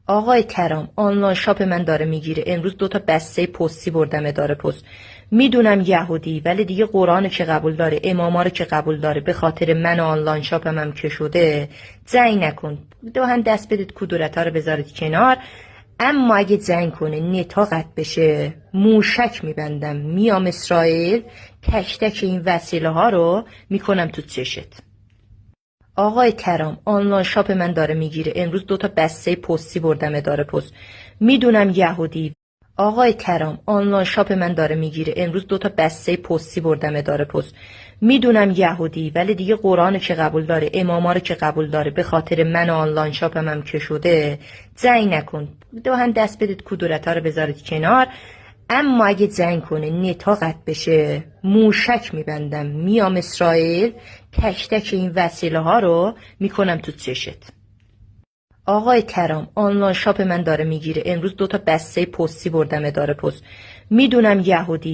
آقای کرام، آنلاین شاپ من داره میگیره. امروز 2 تا بسته پستی بردم اداره پست. میدونم یهودی، ولی دیگه قرآن که قبول داره، اماما رو که قبول داره، به خاطر من آنلاین شاپم هم که شده. زنگ نکن، دو هم دست بدید کدورت ها رو بذارید کنار. اما اگه زنگ کنه نتا قطع بشه، موشک میبندم میام اسرائیل، تک تک این وسیله ها رو میکنم تو چشت. آقای کرام، آنلاین شاپ من داره میگیره. امروز 2 تا بسته پستی بردم اداره پست. میدونم یهودی. آقای کرام، آنلاین شاپ من داره میگیره. امروز 2 تا بسته پستی بردم اداره پست. میدونم یهودی، ولی دیگه قرآن که قبول داره، اماما رو که قبول داره، به خاطر من آنلاین شاپم هم که شده. زنگ نکن، دو هم دست بدید کدورت ها رو بذارید کنار. اما اگه زنگ کنه نتا قطع بشه، موشک میبندم میام اسرائیل، تک تک این وسیله ها رو میکنم تو چشت. آقای کرام، آنلاین شاپ من داره میگیره. امروز 2 تا بسته پستی بردم اداره پست. میدونم یهودی.